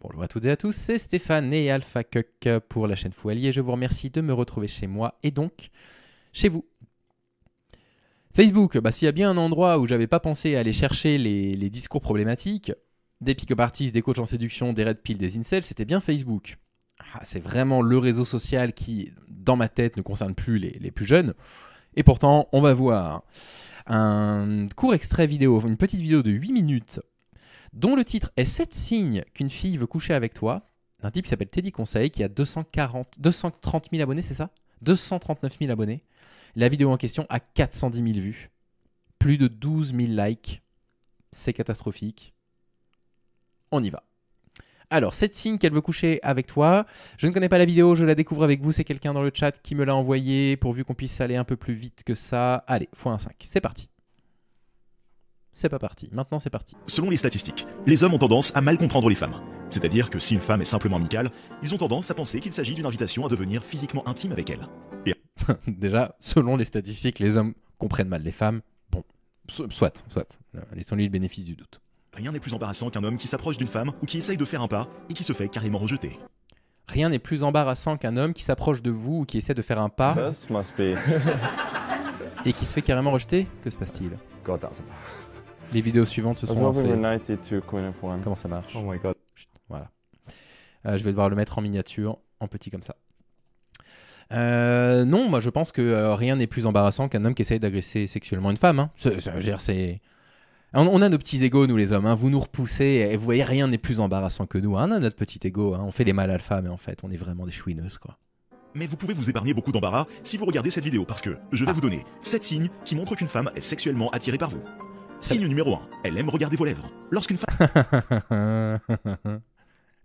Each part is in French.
Bonjour à toutes et à tous, c'est Stéphane et Alpha Cuck pour la chaîne Fou Allié. Je vous remercie de me retrouver chez moi et donc chez vous. Facebook, s'il y a bien un endroit où j'avais pas pensé à aller chercher les discours problématiques, des pick-up artistes, des coachs en séduction, des red pill, des incels, c'était bien Facebook. C'est vraiment le réseau social qui, dans ma tête, ne concerne plus les plus jeunes. Et pourtant, on va voir un court extrait vidéo, une petite vidéo de 8 minutes, dont le titre est 7 signes qu'une fille veut coucher avec toi, d'un type qui s'appelle Teddy Conseil, qui a 230 000 abonnés, c'est ça 239 000 abonnés. La vidéo en question a 410 000 vues. Plus de 12 000 likes. C'est catastrophique. On y va. Alors, 7 signes qu'elle veut coucher avec toi. Je ne connais pas la vidéo, je la découvre avec vous. C'est quelqu'un dans le chat qui me l'a envoyé, pourvu qu'on puisse aller un peu plus vite que ça. Allez, x1,5. C'est parti. C'est pas parti. Maintenant, c'est parti. Selon les statistiques, les hommes ont tendance à mal comprendre les femmes. C'est-à-dire que si une femme est simplement amicale, ils ont tendance à penser qu'il s'agit d'une invitation à devenir physiquement intime avec elle. Et déjà, selon les statistiques, les hommes comprennent mal les femmes. Bon, soit. Laissons-lui le bénéfice du doute. rien n'est plus embarrassant qu'un homme qui s'approche d'une femme ou qui essaye de faire un pas et qui se fait carrément rejeter. Rien n'est plus embarrassant qu'un homme qui s'approche de vous ou qui essaie de faire un pas et qui se fait carrément rejeter. Que se passe-t-il? Les vidéos suivantes, ce sont lancées. Comment ça marche? Oh my god. Chut, voilà. Je vais devoir le mettre en miniature, en petit comme ça. Non, moi je pense que rien n'est plus embarrassant qu'un homme qui essaye d'agresser sexuellement une femme. Hein. On a nos petits égos, nous les hommes. Hein. Vous nous repoussez et vous voyez, rien n'est plus embarrassant que nous. Hein. On a notre petit égo. Hein. On fait les mâles alpha, mais en fait, on est vraiment des chouineuses, quoi. Mais vous pouvez vous épargner beaucoup d'embarras si vous regardez cette vidéo parce que je vais vous donner 7 signes qui montrent qu'une femme est sexuellement attirée par vous. Signe numéro 1, elle aime regarder vos lèvres. Lorsqu'une femme...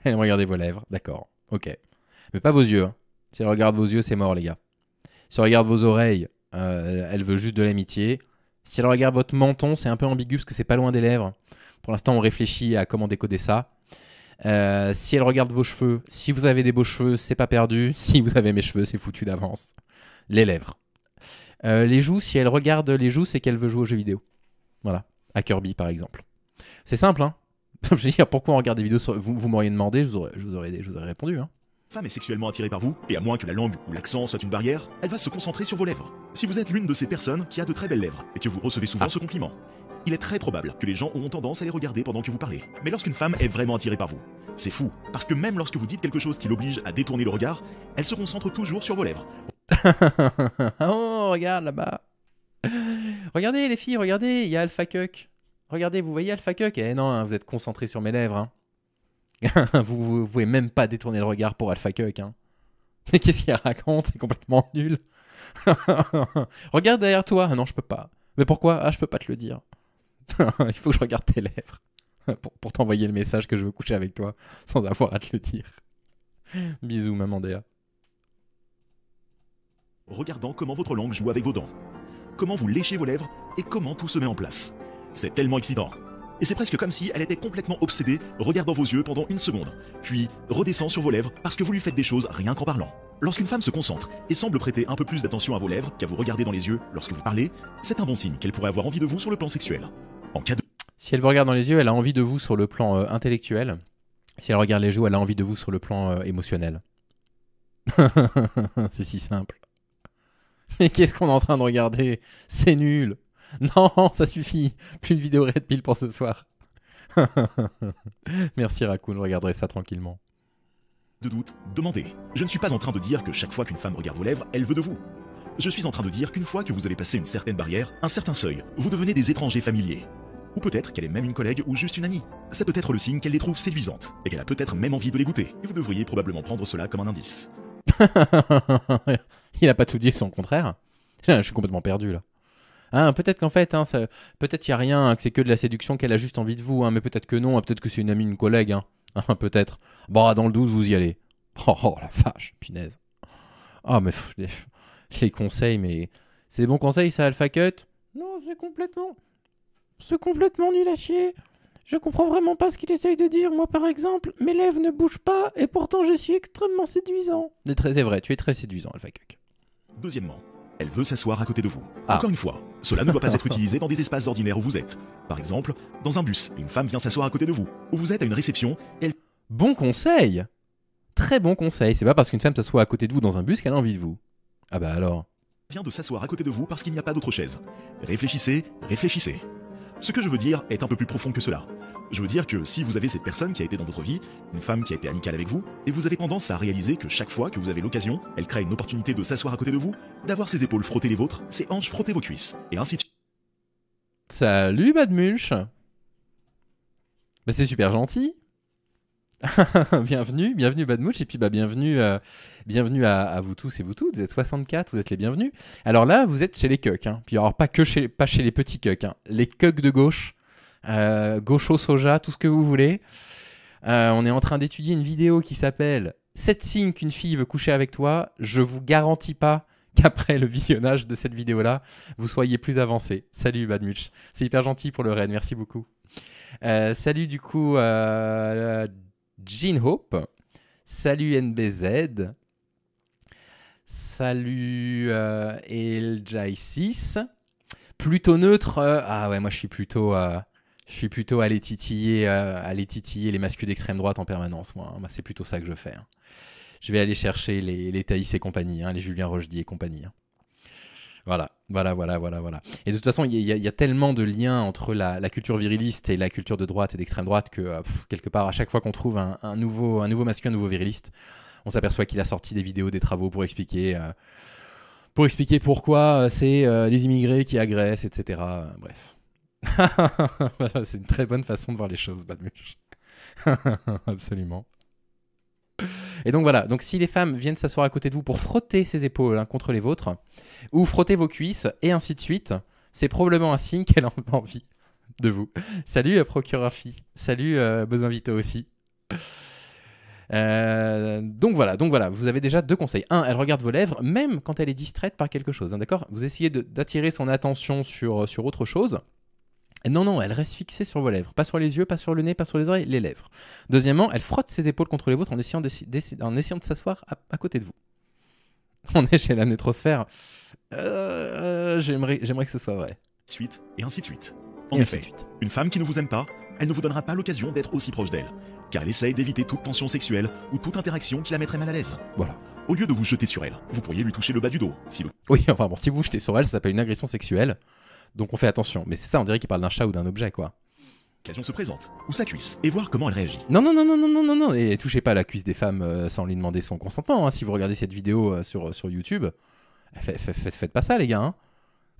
Elle aime regarder vos lèvres, d'accord, ok. Mais pas vos yeux. Hein. Si elle regarde vos yeux, c'est mort, les gars. Si elle regarde vos oreilles, elle veut juste de l'amitié. Si elle regarde votre menton, c'est un peu ambigu parce que c'est pas loin des lèvres. Pour l'instant, on réfléchit à comment décoder ça. Si elle regarde vos cheveux, si vous avez des beaux cheveux, c'est pas perdu. Si vous avez mes cheveux, c'est foutu d'avance. Les lèvres. Les joues, si elle regarde les joues, c'est qu'elle veut jouer aux jeux vidéo. Voilà, à Kirby par exemple. C'est simple, hein. Je veux dire, pourquoi on regarde des vidéos sur... Vous m'auriez demandé, je vous aurais répondu, hein. Femme est sexuellement attirée par vous, et à moins que la langue ou l'accent soit une barrière, elle va se concentrer sur vos lèvres. Si vous êtes l'une de ces personnes qui a de très belles lèvres, et que vous recevez souvent ce compliment, il est très probable que les gens auront tendance à les regarder pendant que vous parlez. Mais lorsqu'une femme est vraiment attirée par vous, c'est fou, parce que même lorsque vous dites quelque chose qui l'oblige à détourner le regard, elle se concentre toujours sur vos lèvres. Oh, regarde là-bas. Regardez les filles, regardez, il y a Alpha Cuck. Regardez, vous voyez Alpha Cuck? Eh non, hein, vous êtes concentrés sur mes lèvres. Hein. vous pouvez même pas détourner le regard pour Alpha Cuck. Hein. Mais qu'est-ce qu'il raconte? C'est complètement nul. Regarde derrière toi. Ah non, je peux pas. Mais pourquoi? Ah, je peux pas te le dire. Il faut que je regarde tes lèvres pour t'envoyer le message que je veux coucher avec toi sans avoir à te le dire. Bisous, maman Déa. Regardant comment votre langue joue avec vos dents, comment vous léchez vos lèvres et comment tout se met en place. C'est tellement excitant. Et c'est presque comme si elle était complètement obsédée, regardant vos yeux pendant une seconde, puis redescend sur vos lèvres parce que vous lui faites des choses rien qu'en parlant. Lorsqu'une femme se concentre et semble prêter un peu plus d'attention à vos lèvres qu'à vous regarder dans les yeux lorsque vous parlez, c'est un bon signe qu'elle pourrait avoir envie de vous sur le plan sexuel. En cas de... Si elle vous regarde dans les yeux, elle a envie de vous sur le plan intellectuel. Si elle regarde les joues, elle a envie de vous sur le plan émotionnel. C'est si simple. Mais qu'est-ce qu'on est en train de regarder? C'est nul. Non, ça suffit. Plus de vidéo Red Pill pour ce soir. Merci Raccoon, je regarderai ça tranquillement. De doute, demandez. Je ne suis pas en train de dire que chaque fois qu'une femme regarde vos lèvres, elle veut de vous. Je suis en train de dire qu'une fois que vous avez passé une certaine barrière, un certain seuil, vous devenez des étrangers familiers. Ou peut-être qu'elle est même une collègue ou juste une amie. C'est peut-être le signe qu'elle les trouve séduisantes, et qu'elle a peut-être même envie de les goûter. Et vous devriez probablement prendre cela comme un indice. Il a pas tout dit, son contraire. Je suis complètement perdu là. Hein, peut-être qu'en fait, hein, peut-être il n'y a rien, hein, que c'est que de la séduction, qu'elle a juste envie de vous, hein, mais peut-être que non, hein, peut-être que c'est une amie, une collègue, hein. Peut-être. Bon, dans le 12, vous y allez. Oh la vache, punaise. Oh, mais les conseils, mais... C'est des bons conseils, ça, Alpha Cut? Non, c'est complètement nul à chier. Je comprends vraiment pas ce qu'il essaye de dire. Moi, par exemple, mes lèvres ne bougent pas, et pourtant je suis extrêmement séduisant. C'est vrai, tu es très séduisant, Alpha Cut. Deuxièmement, elle veut s'asseoir à côté de vous. Ah. Encore une fois, cela ne doit pas être utilisé dans des espaces ordinaires où vous êtes. Par exemple, dans un bus, une femme vient s'asseoir à côté de vous. Ou vous êtes à une réception, elle... Bon conseil. Très bon conseil. C'est pas parce qu'une femme s'assoit à côté de vous dans un bus qu'elle a envie de vous. Ah bah alors. Vient de s'asseoir à côté de vous parce qu'il n'y a pas d'autre chaise. Réfléchissez, réfléchissez. Ce que je veux dire est un peu plus profond que cela. Je veux dire que si vous avez cette personne qui a été dans votre vie, une femme qui a été amicale avec vous, et vous avez tendance à réaliser que chaque fois que vous avez l'occasion, elle crée une opportunité de s'asseoir à côté de vous, d'avoir ses épaules frotter les vôtres, ses hanches frotter vos cuisses, et ainsi de suite. Salut Badmulch. Bah c'est super gentil. bienvenue Badmouch, et puis bah bienvenue à vous tous et vous toutes. Vous êtes 64, vous êtes les bienvenus. Alors là, vous êtes chez les cucks, hein. Puis alors pas chez les petits cucks, hein. Les cucks de gauche, gaucho soja, tout ce que vous voulez. On est en train d'étudier une vidéo qui s'appelle 7 signes qu'une fille veut coucher avec toi. Je vous garantis pas qu'après le visionnage de cette vidéo-là, vous soyez plus avancé. Salut Badmouch, c'est hyper gentil pour le raid, merci beaucoup. Salut du coup Jean Hope, salut NBZ, salut Eljai6, plutôt neutre, ah ouais moi je suis plutôt aller titiller les masculins d'extrême droite en permanence, moi c'est plutôt ça que je fais, hein. Je vais aller chercher les Thaïs et compagnie, hein, les Julien Rochdy et compagnie, hein. Voilà. Et de toute façon, il y a tellement de liens entre la culture viriliste et la culture de droite et d'extrême droite que, quelque part, à chaque fois qu'on trouve un nouveau masculin, un nouveau viriliste, on s'aperçoit qu'il a sorti des vidéos, des travaux pour expliquer pourquoi c'est les immigrés qui agressent, etc. Bref. Voilà, c'est une très bonne façon de voir les choses, Badmulch. Absolument. Et donc voilà, donc si les femmes viennent s'asseoir à côté de vous pour frotter ses épaules, hein, contre les vôtres, ou frotter vos cuisses, et ainsi de suite, c'est probablement un signe qu'elle a envie de vous. Salut procureur fille, salut Besoin Vito aussi. Donc voilà, vous avez déjà 2 conseils. 1, elle regarde vos lèvres, même quand elle est distraite par quelque chose, hein, d'accord ? Vous essayez d'attirer son attention sur autre chose. Non, elle reste fixée sur vos lèvres. Pas sur les yeux, pas sur le nez, pas sur les oreilles, les lèvres. Deuxièmement, elle frotte ses épaules contre les vôtres en essayant de s'asseoir à côté de vous. On est chez la neutrosphère. J'aimerais que ce soit vrai. Suite, et ainsi de suite. En effet, une femme qui ne vous aime pas, elle ne vous donnera pas l'occasion d'être aussi proche d'elle, car elle essaye d'éviter toute tension sexuelle ou toute interaction qui la mettrait mal à l'aise. Voilà. Au lieu de vous jeter sur elle, vous pourriez lui toucher le bas du dos. Oui, enfin bon, si vous jetez sur elle, ça s'appelle une agression sexuelle. Donc on fait attention. Mais c'est ça, on dirait qu'il parle d'un chat ou d'un objet, quoi. L'occasion se présente, ou sa cuisse, et voir comment elle réagit. Non. Et touchez pas la cuisse des femmes sans lui demander son consentement, hein. Si vous regardez cette vidéo sur YouTube, faites pas ça, les gars,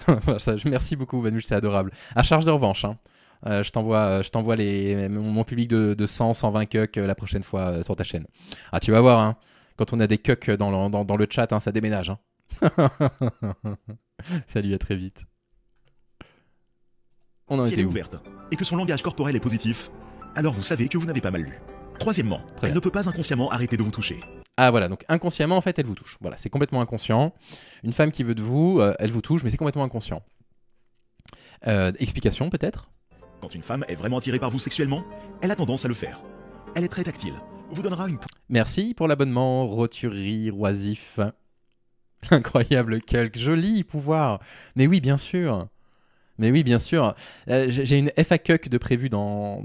hein. Merci beaucoup, Badmulch, c'est adorable. À charge de revanche, hein. Je t'envoie mon public de 100, 120 cucks la prochaine fois sur ta chaîne. Ah, tu vas voir, hein. Quand on a des cucks dans le chat, hein, ça déménage, hein. Salut, à très vite. Si elle est ouverte et que son langage corporel est positif, alors vous savez que vous n'avez pas mal lu. Troisièmement, elle ne peut pas inconsciemment arrêter de vous toucher. Ah voilà, donc inconsciemment en fait elle vous touche. Voilà, c'est complètement inconscient. Une femme qui veut de vous, elle vous touche, mais c'est complètement inconscient. Explication peut-être ? Quand une femme est vraiment attirée par vous sexuellement, elle a tendance à le faire. Elle est très tactile. Vous donnera une... Merci pour l'abonnement, Roturie, Oisif. Incroyable Kulk, joli pouvoir. Mais oui, bien sûr. J'ai une FAQ de prévu dans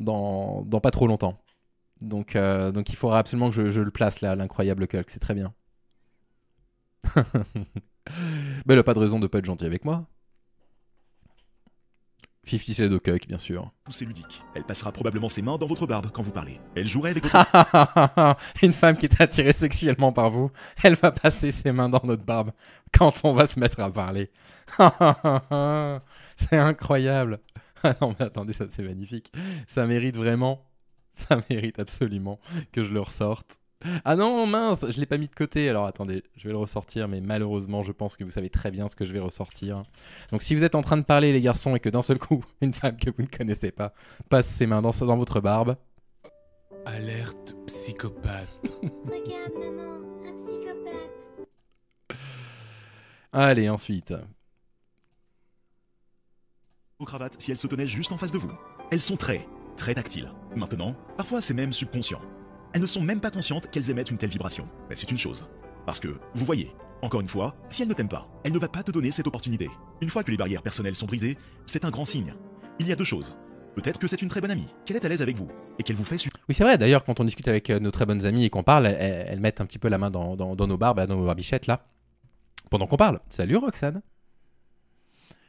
pas trop longtemps. Donc il faudra absolument que je le place là, l'incroyable Kulk, c'est très bien. Mais elle a pas de raison de pas être gentil avec moi. 50 Shades of Kulk, bien sûr. C'est ludique. Elle passera probablement ses mains dans votre barbe quand vous parlez. Elle jouerait avec votre... Une femme qui est attirée sexuellement par vous, elle va passer ses mains dans notre barbe quand on va se mettre à parler. C'est incroyable. Ah non mais attendez, ça c'est magnifique. Ça mérite absolument que je le ressorte. Ah non, mince, je l'ai pas mis de côté. Alors attendez, je vais le ressortir, mais malheureusement, je pense que vous savez très bien ce que je vais ressortir. Donc si vous êtes en train de parler, les garçons, et que d'un seul coup, une femme que vous ne connaissez pas passe ses mains dans votre barbe. Alerte psychopathe. Regarde maman, un psychopathe. Allez, ensuite. Vos cravates si elles se tenaient juste en face de vous. Elles sont très tactiles. Maintenant, parfois c'est même subconscient. Elles ne sont même pas conscientes qu'elles émettent une telle vibration. Mais c'est une chose. Parce que, vous voyez, encore une fois, si elle ne t'aime pas, elle ne va pas te donner cette opportunité. Une fois que les barrières personnelles sont brisées, c'est un grand signe. Il y a 2 choses. Peut-être que c'est une très bonne amie, qu'elle est à l'aise avec vous, et qu'elle vous fait Oui, c'est vrai. D'ailleurs, quand on discute avec nos très bonnes amies et qu'on parle, elles mettent un petit peu la main dans nos barbes, là, dans nos barbichettes, là, pendant qu'on parle. Salut, Roxane.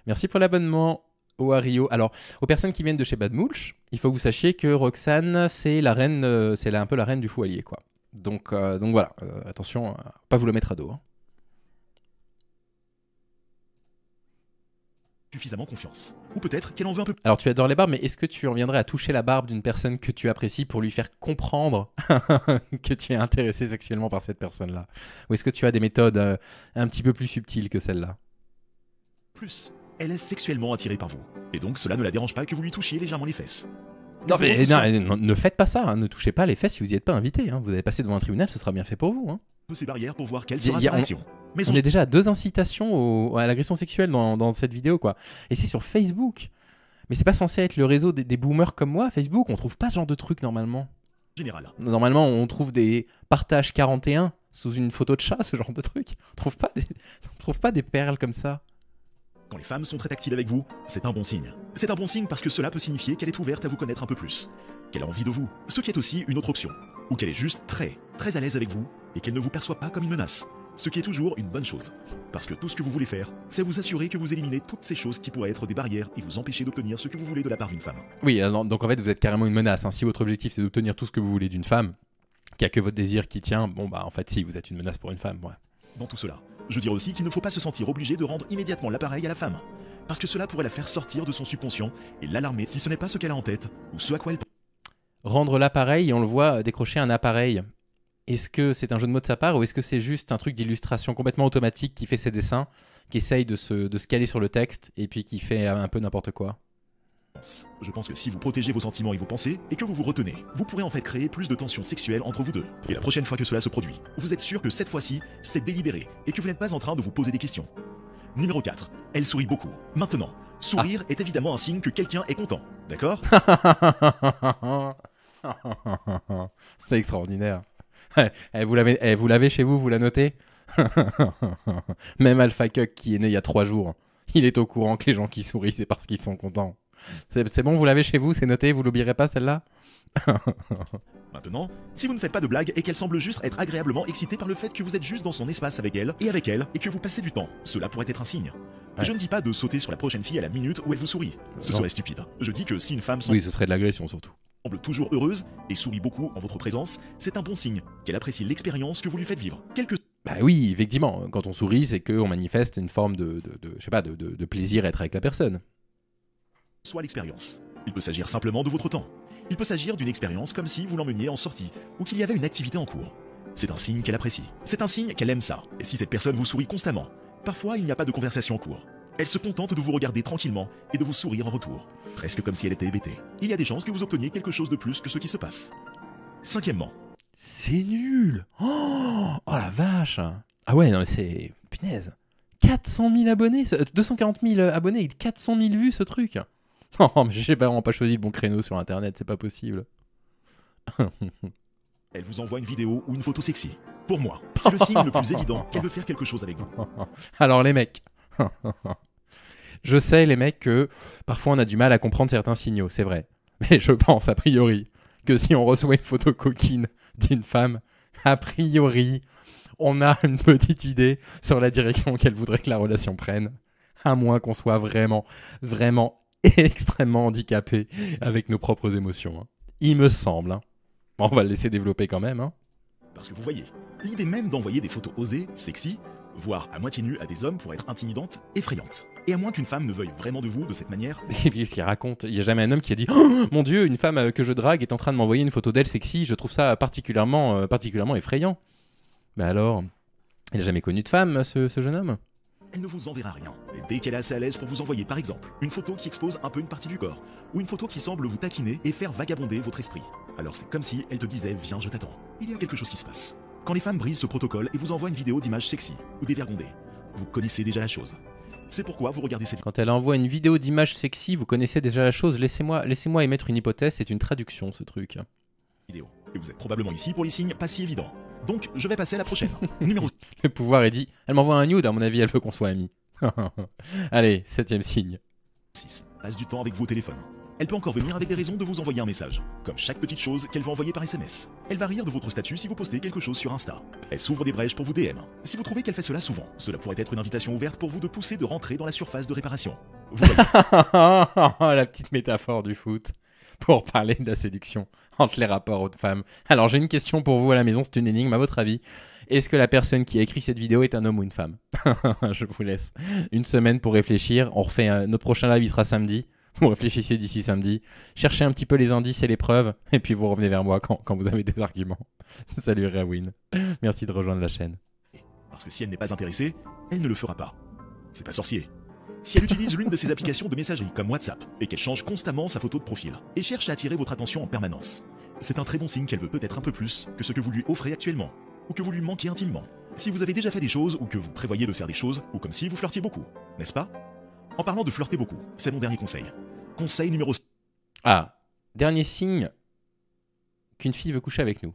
Merci pour l'abonnement, Oario. Alors, aux personnes qui viennent de chez Bad Mulch, il faut que vous sachiez que Roxane, c'est la reine, un peu la reine du fou allié, quoi. Donc voilà, attention, pas vous le mettre à dos. Hein. suffisamment confiance. Ou peut-être qu'elle en veut un peu plus. Alors tu adores les barbes, mais est-ce que tu en viendrais à toucher la barbe d'une personne que tu apprécies pour lui faire comprendre que tu es intéressé sexuellement par cette personne-là? Ou est-ce que tu as des méthodes un petit peu plus subtiles que celle-là? Plus, elle est sexuellement attirée par vous. Et donc cela ne la dérange pas que vous lui touchiez légèrement les fesses. Non, mais non, ne faites pas ça, hein. Ne touchez pas les fesses si vous n'y êtes pas invité. Hein. Vous allez passer devant un tribunal, ce sera bien fait pour vous. Hein. De ces barrières pour voir quelle sera sa réaction. Mais on est déjà à 2 incitations à l'agression sexuelle dans cette vidéo, quoi. Et c'est sur Facebook. Mais c'est pas censé être le réseau des boomers comme moi, Facebook. On trouve pas ce genre de truc normalement. Général. Normalement, on trouve des partages 41 sous une photo de chat, ce genre de truc. On trouve pas des perles comme ça. Quand les femmes sont très tactiles avec vous, c'est un bon signe. C'est un bon signe parce que cela peut signifier qu'elle est ouverte à vous connaître un peu plus, qu'elle a envie de vous, ce qui est aussi une autre option, ou qu'elle est juste très à l'aise avec vous et qu'elle ne vous perçoit pas comme une menace, ce qui est toujours une bonne chose. Parce que tout ce que vous voulez faire, c'est vous assurer que vous éliminez toutes ces choses qui pourraient être des barrières et vous empêcher d'obtenir ce que vous voulez de la part d'une femme. Oui, donc en fait vous êtes carrément une menace. Hein. Si votre objectif c'est d'obtenir tout ce que vous voulez d'une femme, qu'il n'y a que votre désir qui tient, bon bah en fait si, vous êtes une menace pour une femme. Ouais. Dans tout cela, je dirais aussi qu'il ne faut pas se sentir obligé de rendre immédiatement l'appareil à la femme. Parce que cela pourrait la faire sortir de son subconscient et l'alarmer si ce n'est pas ce qu'elle a en tête ou ce à quoi elle pense. Rendre l'appareil et on le voit décrocher un appareil. Est-ce que c'est un jeu de mots de sa part ou est-ce que c'est juste un truc d'illustration complètement automatique qui fait ses dessins, qui essaye de se caler sur le texte et puis qui fait un peu n'importe quoi? Je pense que si vous protégez vos sentiments et vos pensées et que vous vous retenez, vous pourrez en fait créer plus de tensions sexuelles entre vous deux. Et la prochaine fois que cela se produit, vous êtes sûr que cette fois-ci, c'est délibéré et que vous n'êtes pas en train de vous poser des questions. Numéro 4. Elle sourit beaucoup. Maintenant, sourire est évidemment un signe que quelqu'un est content. D'accord? C'est extraordinaire. Vous l'avez chez vous, vous la notez? Même Alpha Cuck qui est né il y a 3 jours, il est au courant que les gens qui sourient, c'est parce qu'ils sont contents. C'est bon, vous l'avez chez vous, c'est noté, vous l'oublierez pas celle-là? Maintenant, si vous ne faites pas de blagues et qu'elle semble juste être agréablement excitée par le fait que vous êtes juste dans son espace avec elle et que vous passez du temps, cela pourrait être un signe. Ouais. Je ne dis pas de sauter sur la prochaine fille à la minute où elle vous sourit. Ce serait stupide. Je dis que si une femme oui, ce serait de l'agression surtout. Semble toujours heureuse et sourit beaucoup en votre présence, c'est un bon signe qu'elle apprécie l'expérience que vous lui faites vivre. Bah oui, effectivement, quand on sourit, c'est qu'on manifeste une forme de plaisir à être avec la personne. Soit l'expérience. Il peut s'agir simplement de votre temps. Il peut s'agir d'une expérience comme si vous l'emmeniez en sortie ou qu'il y avait une activité en cours. C'est un signe qu'elle apprécie. C'est un signe qu'elle aime ça. Et si cette personne vous sourit constamment, parfois il n'y a pas de conversation en cours. Elle se contente de vous regarder tranquillement et de vous sourire en retour, presque comme si elle était hébétée. Il y a des chances que vous obteniez quelque chose de plus que ce qui se passe. Cinquièmement. C'est nul. Oh la vache. Ah ouais, non mais c'est... Punaise. 400 000 abonnés, 240 000 abonnés et 400 000 vues ce truc. Non, mais j'ai vraiment pas choisi le bon créneau sur internet, c'est pas possible. Elle vous envoie une vidéo ou une photo sexy. Pour moi, c'est le signe le plus évident qu'elle veut faire quelque chose avec vous. Alors les mecs, je sais les mecs que parfois on a du mal à comprendre certains signaux, c'est vrai. Mais je pense a priori que si on reçoit une photo coquine d'une femme, a priori, on a une petite idée sur la direction qu'elle voudrait que la relation prenne. À moins qu'on soit vraiment extrêmement handicapé avec nos propres émotions. Hein. Il me semble. Hein. On va le laisser développer quand même. Hein. Parce que vous voyez, l'idée même d'envoyer des photos osées, sexy, voire à moitié nues à des hommes pour être intimidante, effrayante. Et à moins qu'une femme ne veuille vraiment de vous de cette manière... Et puis ce qu'il raconte, il n'y a jamais un homme qui a dit « Oh mon Dieu, une femme que je drague est en train de m'envoyer une photo d'elle sexy, je trouve ça particulièrement effrayant. » Mais alors, il n'a jamais connu de femme, ce jeune homme? Elle ne vous enverra rien. Et dès qu'elle est assez à l'aise pour vous envoyer par exemple une photo qui expose un peu une partie du corps, ou une photo qui semble vous taquiner et faire vagabonder votre esprit, alors c'est comme si elle te disait « Viens, je t'attends ». Il y a quelque chose qui se passe. Quand les femmes brisent ce protocole et vous envoient une vidéo d'images sexy ou dévergondées, vous connaissez déjà la chose. C'est pourquoi vous regardez cette... Quand elle envoie une vidéo d'images sexy, vous connaissez déjà la chose. Laissez-moi émettre une hypothèse, c'est une traduction ce truc. Vidéo. Et vous êtes probablement ici pour les signes pas si évidents. Donc je vais passer à la prochaine. Numéro... Le pouvoir est dit. Elle m'envoie un nude, à mon avis, elle veut qu'on soit amis. Allez, 7ème signe. 6. Passe du temps avec vous au téléphone. Elle peut encore venir avec des raisons de vous envoyer un message, comme chaque petite chose qu'elle va envoyer par SMS. Elle va rire de votre statut si vous postez quelque chose sur Insta. Elle s'ouvre des brèches pour vous DM. Si vous trouvez qu'elle fait cela souvent, cela pourrait être une invitation ouverte pour vous de pousser de rentrer dans la surface de réparation. Vous voyez, La petite métaphore du foot pour parler de la séduction entre les rapports aux femmes. Alors j'ai une question pour vous à la maison, c'est une énigme à votre avis. Est-ce que la personne qui a écrit cette vidéo est un homme ou une femme? Je vous laisse une semaine pour réfléchir. On refait notre prochain live, il sera samedi. Vous réfléchissez d'ici samedi. Cherchez un petit peu les indices et les preuves. Et puis vous revenez vers moi quand vous avez des arguments. Salut Rawin. Merci de rejoindre la chaîne. parce que si elle n'est pas intéressée, elle ne le fera pas. C'est pas sorcier. Si elle utilise l'une de ses applications de messagerie comme WhatsApp et qu'elle change constamment sa photo de profil et cherche à attirer votre attention en permanence, c'est un très bon signe qu'elle veut peut-être un peu plus que ce que vous lui offrez actuellement ou que vous lui manquez intimement. Si vous avez déjà fait des choses ou que vous prévoyez de faire des choses ou comme si vous flirtiez beaucoup, n'est-ce pas? En parlant de flirter beaucoup, c'est mon dernier conseil. Conseil numéro... Ah, dernier signe qu'une fille veut coucher avec nous.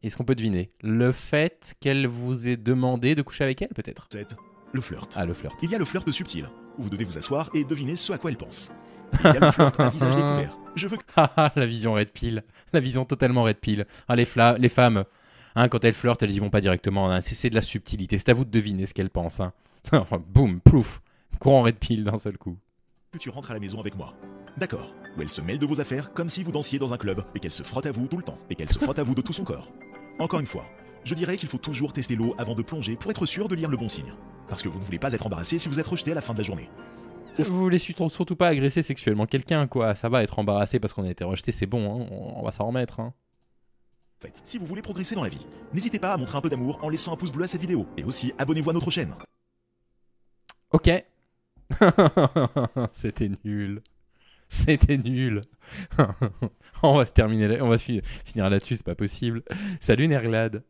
Est-ce qu'on peut deviner? Le fait qu'elle vous ait demandé de coucher avec elle, peut-être? 7. Le flirt. Ah, le flirt. Il y a le flirt subtil, où vous devez vous asseoir et deviner ce à quoi elle pense. Il y a le flirt à visage découvert. Je veux que... La vision red pill. La vision totalement red pill. Ah, les femmes, hein, quand elles flirtent, elles y vont pas directement. Hein. C'est de la subtilité. C'est à vous de deviner ce qu'elles pensent. Hein. Boum, plouf. Courant red pill d'un seul coup. Que tu rentres à la maison avec moi. D'accord. Où elle se mêle de vos affaires comme si vous dansiez dans un club et qu'elle se frotte à vous tout le temps. Et qu'elle se frotte à vous de tout son corps. Encore une fois, je dirais qu'il faut toujours tester l'eau avant de plonger pour être sûr de lire le bon signe. Parce que vous ne voulez pas être embarrassé si vous êtes rejeté à la fin de la journée. Vous voulez surtout pas agresser sexuellement quelqu'un, quoi. Ça va, être embarrassé parce qu'on a été rejeté, c'est bon, hein. On va s'en remettre. Hein. En fait, si vous voulez progresser dans la vie, n'hésitez pas à montrer un peu d'amour en laissant un pouce bleu à cette vidéo. Et aussi, abonnez-vous à notre chaîne. Ok. C'était nul. C'était nul. On va se terminer là. On va se finir là-dessus, c'est pas possible. Salut Nerglad.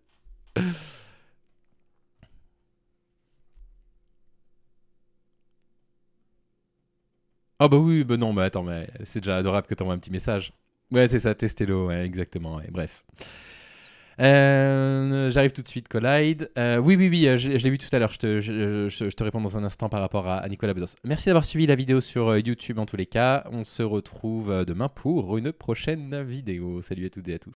Ah bah oui, bah non, bah attends, mais c'est déjà adorable que t'envoies un petit message. Ouais, c'est ça, testez-le, ouais, exactement, ouais, bref. J'arrive tout de suite, Collide. Oui, je l'ai vu tout à l'heure, je te réponds dans un instant par rapport à Nicolas Bedos. Merci d'avoir suivi la vidéo sur YouTube en tous les cas. On se retrouve demain pour une prochaine vidéo. Salut à toutes et à tous.